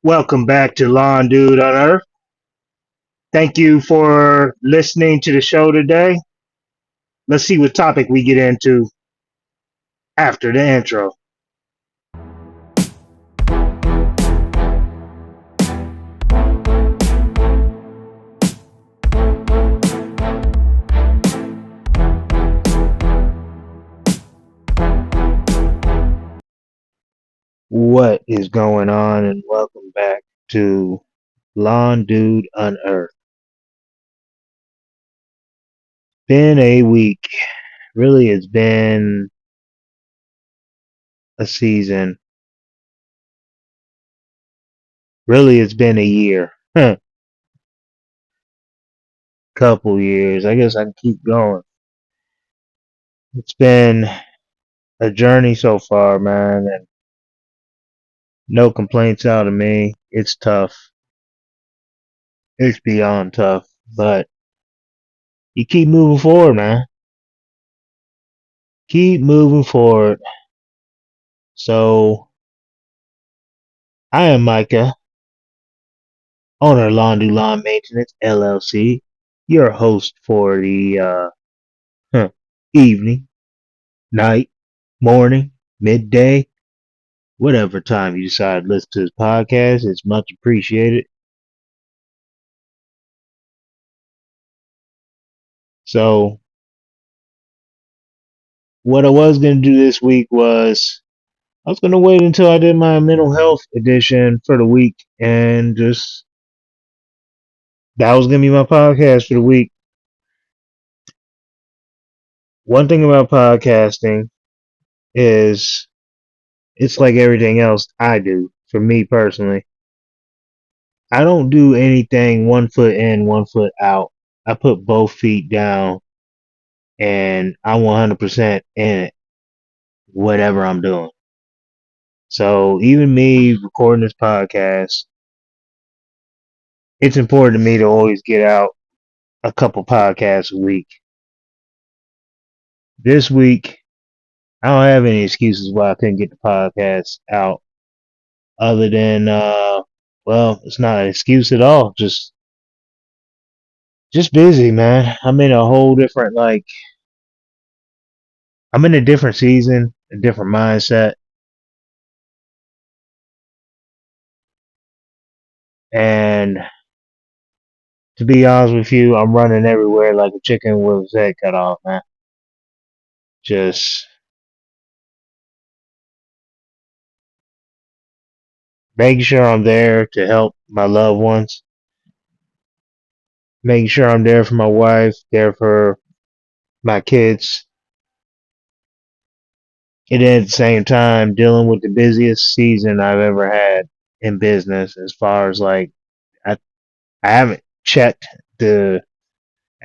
Welcome back to Lawn Dude on Earth. Thank you for listening to the show today. Let's see what topic we get into after the intro. What is going on, and welcome back to Lawn Dude on Earth. Been a week. Really, it's been a season. Really, it's been a year. Couple years. I guess I can keep going. It's been a journey so far, man, and no complaints out of me. It's tough. It's beyond tough, but you keep moving forward, man. Keep moving forward. So, I am Micah, owner of Lawn Do Lawn Maintenance LLC, your host for the evening, night, morning, midday, whatever time you decide to listen to this podcast. It's much appreciated. So, what I was going to do this week was I was going to wait until I did my mental health edition for the week and just that was going to be my podcast for the week. One thing about podcasting is it's like everything else I do. For me personally, I don't do anything 1 foot in, 1 foot out. I put both feet down and I'm 100% in it, whatever I'm doing. So even me recording this podcast, it's important to me to always get out a couple podcasts a week. This week, I don't have any excuses why I couldn't get the podcast out other than, well, it's not an excuse at all. Just busy, man. I'm in a whole different, I'm in a different season, a different mindset. And to be honest with you, I'm running everywhere like a chicken with its head cut off, man. Just making sure I'm there to help my loved ones, making sure I'm there for my wife, there for my kids, and then at the same time dealing with the busiest season I've ever had in business as far as I I haven't checked the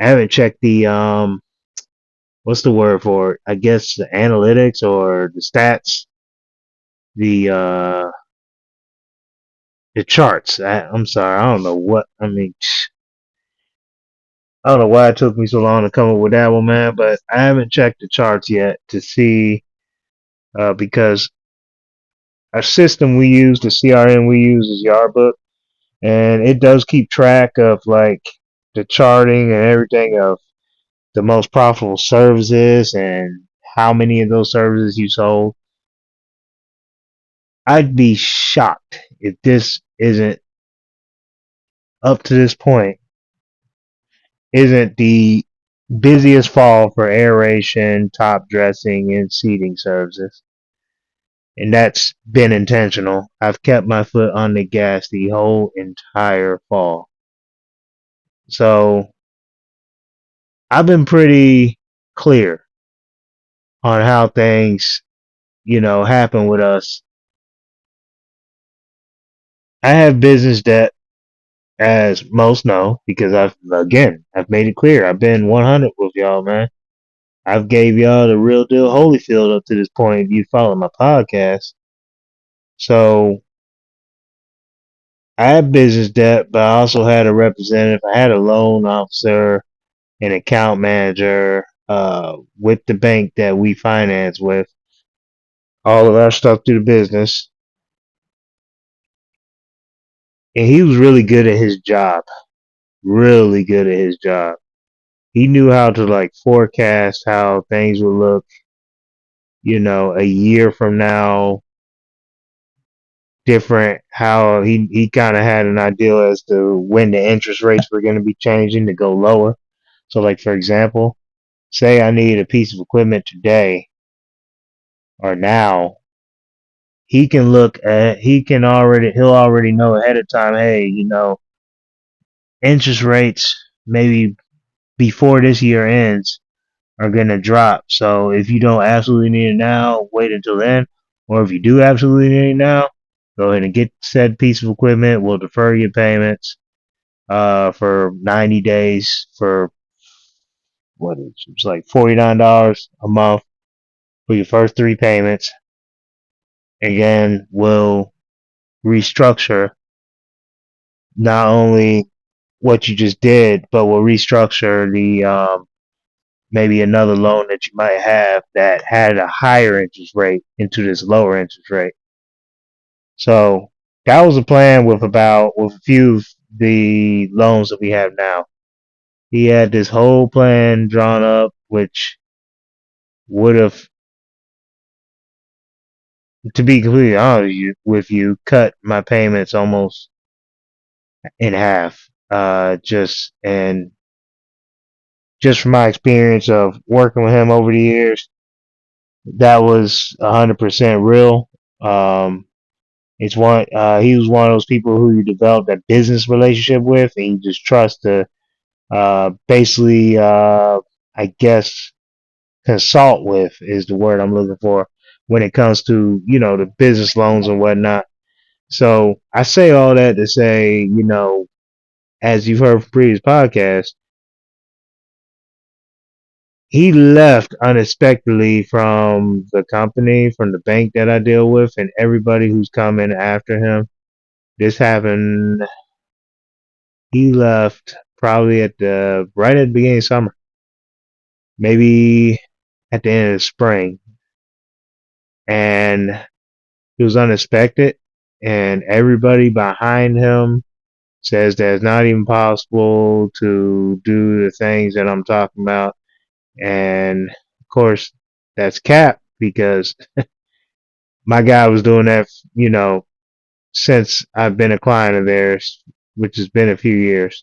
I haven't checked the what's the word for it? I guess the analytics or the stats, the the charts. I'm sorry, I don't know what I mean. I don't know why it took me so long to come up with that one, man. But I haven't checked the charts yet to see because our system we use, the CRM we use, is Yardbook, and it does keep track of like the charting and everything of the most profitable services and how many of those services you sold. I'd be shocked if this isn't up to this point isn't the busiest fall for aeration, top dressing, and seating services. And that's been intentional. I've kept my foot on the gas the whole entire fall. So I've been pretty clear on how things, happen with us. I have business debt, as most know, because I've made it clear. I've been 100 with y'all, man. I've gave y'all the real deal Holyfield up to this point if you follow my podcast. So I had business debt, but I also had a representative. I had a loan officer, an account manager, with the bank that we finance with all of our stuff through the business. and he was really good at his job. Really good at his job. He knew how to like forecast how things would look, a year from now, different, how he kind of had an idea as to when the interest rates were going to be changing to go lower. So like for example, say I need a piece of equipment today or now, he'll already know ahead of time, hey, interest rates maybe before this year ends are gonna drop. So if you don't absolutely need it now, wait until then. Or if you do absolutely need it now, go ahead and get said piece of equipment. We'll defer your payments for 90 days for it's like $49 a month for your first three payments. Again, we'll restructure not only what you just did, but we'll restructure the maybe another loan that you might have that had a higher interest rate into this lower interest rate. So that was a plan with a few of the loans that we have now. He had this whole plan drawn up, which would have, to be completely honest with you, cut my payments almost in half. Just from my experience of working with him over the years, that was 100% real. Um, he was one of those people who you develop that business relationship with, and you just trust to basically, I guess, consult with is the word I'm looking for when it comes to the business loans and whatnot. So I say all that to say, as you've heard from previous podcasts, he left unexpectedly from the company, from the bank that I deal with, and everybody who's coming after him. This happened. He left probably right at the beginning of summer, maybe at the end of the spring, and it was unexpected. And everybody behind him says that it's not even possible to do the things that I'm talking about. And of course, that's cap because my guy was doing that, since I've been a client of theirs, which has been a few years.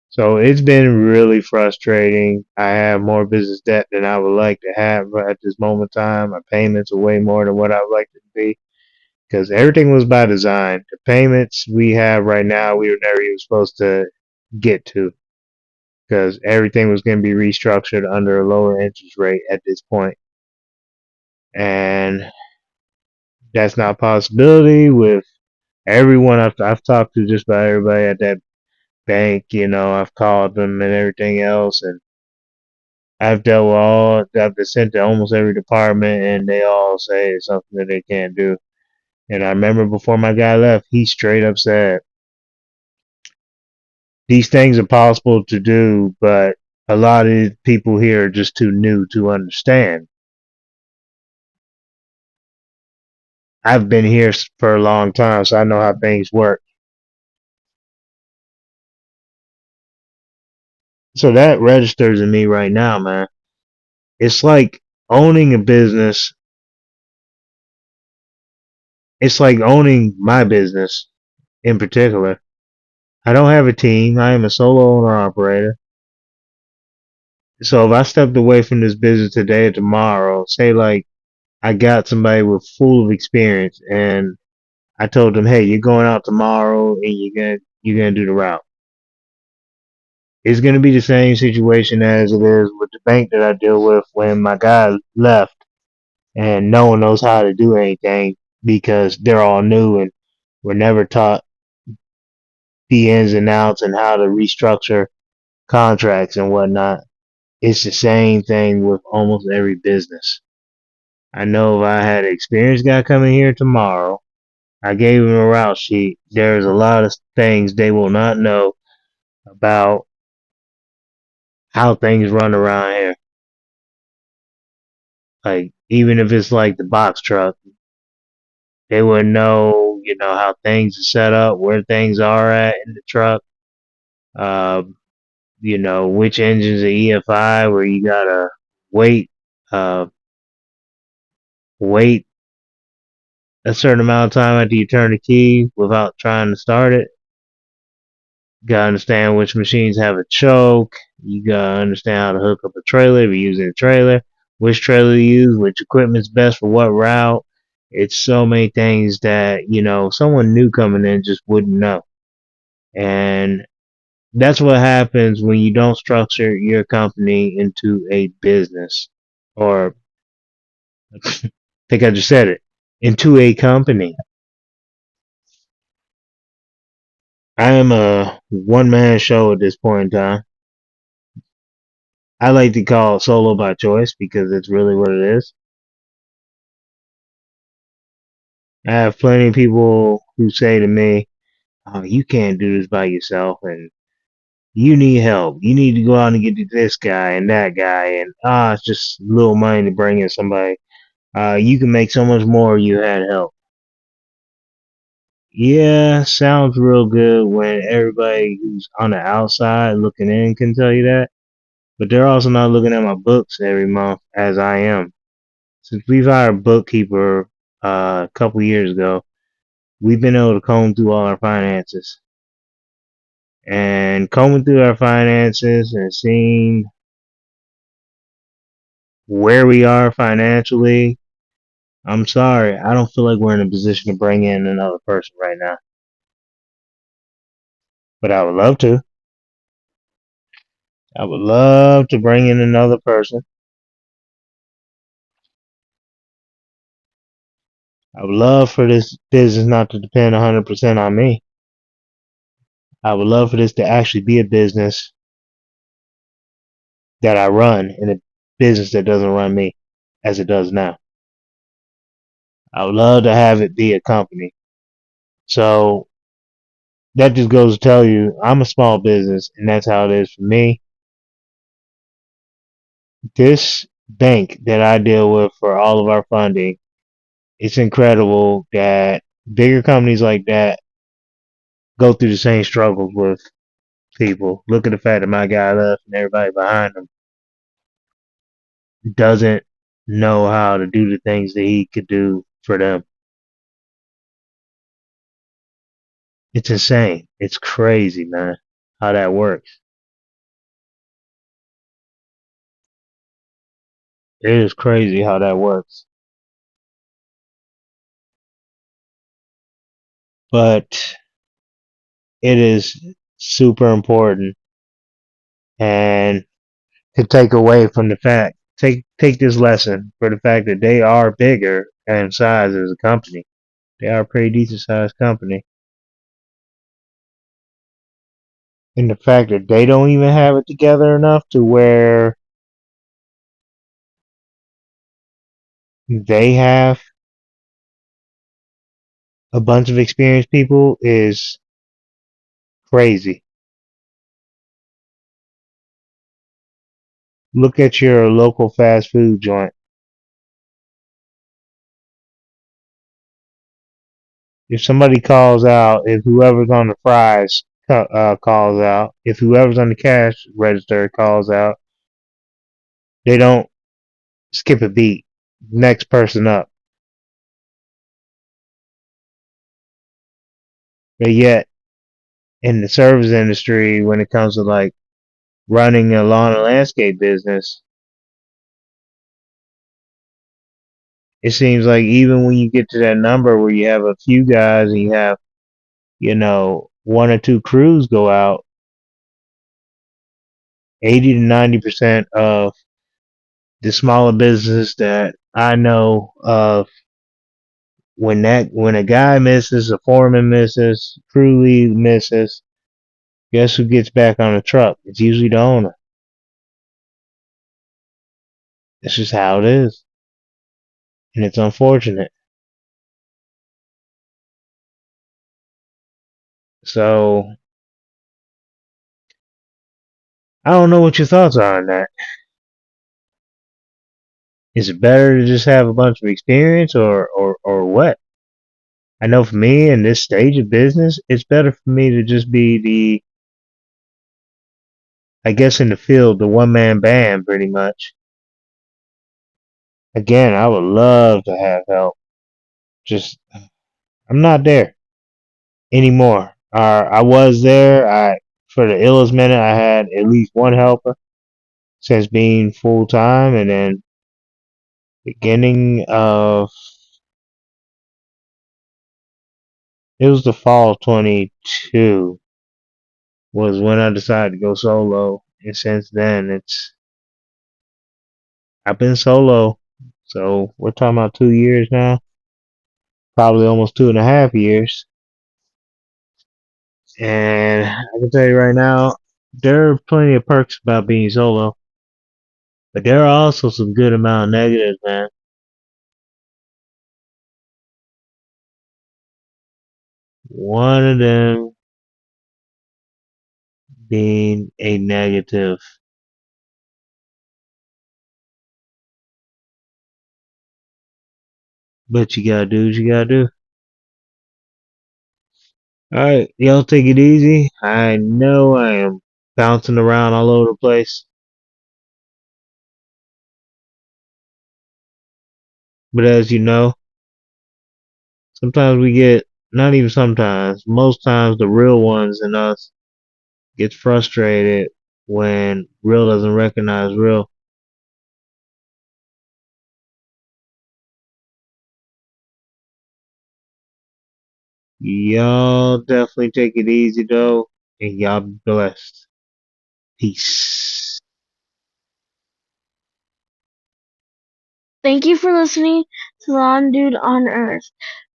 So it's been really frustrating. I have more business debt than I would like to have at this moment in time. My payments are way more than what I would like to be because everything was by design. The payments we have right now, we were never even supposed to get to because everything was going to be restructured under a lower interest rate at this point. And that's not a possibility with everyone I've talked to, just about everybody at that bank. I've called them and everything else, and I've been sent to almost every department, and they all say it's something that they can't do. And I remember before my guy left, he straight up said, these things are possible to do, but a lot of people here are just too new to understand. I've been here for a long time, so I know how things work. So that registers in me right now, man. It's like owning a business. It's like owning my business in particular. I don't have a team. I am a solo owner operator. So if I stepped away from this business today or tomorrow, say like I got somebody with full of experience and I told them, hey, you're going out tomorrow and you're gonna do the route. It's gonna be the same situation as it is with the bank that I deal with when my guy left and no one knows how to do anything because they're all new and we're never taught the ins and outs and how to restructure contracts and whatnot. It's the same thing with almost every business. I know if I had an experienced guy coming here tomorrow, I gave him a route sheet. There's a lot of things they will not know about how things run around here. Like, even if it's like the box truck, they would know, how things are set up, where things are at in the truck. Uh, which engine's a EFI, where you gotta wait, uh, wait a certain amount of time after you turn the key without trying to start it. You gotta understand which machines have a choke. You gotta understand how to hook up a trailer if you're using a trailer, which trailer to use, which equipment's best for what route. It's so many things that, someone new coming in just wouldn't know. And that's what happens when you don't structure your company into a business. Or, I think I just said it, into a company. I am a one man show at this point in time. I like to call it solo by choice because it's really what it is. I have plenty of people who say to me, "Oh, you can't do this by yourself, and you need help. You need to go out and get this guy and that guy, and it's just little money to bring in somebody. You can make so much more if you had help." Yeah, sounds real good when everybody who's on the outside looking in can tell you that, but they're also not looking at my books every month as I am. Since we've hired a bookkeeper a couple years ago, we've been able to comb through all our finances. And combing through our finances and seeing where we are financially, I'm sorry, I don't feel like we're in a position to bring in another person right now. But I would love to. I would love to bring in another person. I would love for this business not to depend 100% on me. I would love for this to actually be a business that I run and a business that doesn't run me as it does now. I would love to have it be a company. So that just goes to tell you I'm a small business and that's how it is for me. This bank that I deal with for all of our funding, it's incredible that bigger companies like that go through the same struggles with people. Look at the fact that my guy left and everybody behind him doesn't know how to do the things that he could do for them. It's insane. It's crazy, man, how that works. It is crazy how that works. But it is super important and to take away from the fact, take this lesson for the fact that they are bigger in size as a company. They are a pretty decent sized company. And the fact that they don't even have it together enough to where they have a bunch of experienced people is crazy. Look at your local fast food joint. If somebody calls out, if whoever's on the fries calls out, if whoever's on the cash register calls out, they don't skip a beat. Next person up. But yet, in the service industry, when it comes to like running a lawn and landscape business, it seems like even when you get to that number where you have a few guys and you have, one or two crews go out, 80 to 90% of the smaller businesses that I know of, when a guy misses, a foreman misses, crew lead misses, guess who gets back on the truck? It's usually the owner. It's just how it is. And it's unfortunate. So I don't know what your thoughts are on that. Is it better to just have a bunch of experience or what? I know for me in this stage of business, it's better for me to just be I guess in the field, the one man band pretty much. Again, I would love to have help. Just, I'm not there anymore. I was there. For the illest minute, I had at least one helper since being full time, and then beginning of it was the fall of 22 was when I decided to go solo, and since then I've been solo. So we're talking about 2 years now, probably almost 2.5 years. And I can tell you right now, there are plenty of perks about being solo, but there are also some good amount of negatives, man. One of them being a negative. But you gotta do what you gotta do. Alright, y'all take it easy. I know I am bouncing around all over the place. But as you know, sometimes we get, not even sometimes, most times the real ones in us gets frustrated when real doesn't recognize real. Y'all definitely take it easy though, and y'all be blessed. Peace. Thank you for listening to Lon Dude on Earth.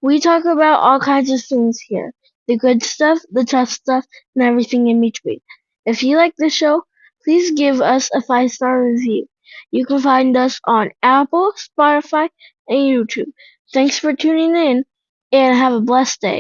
We talk about all kinds of things here. The good stuff, the tough stuff, and everything in between. If you like the show, please give us a 5-star review. You can find us on Apple, Spotify, and YouTube. Thanks for tuning in, and have a blessed day.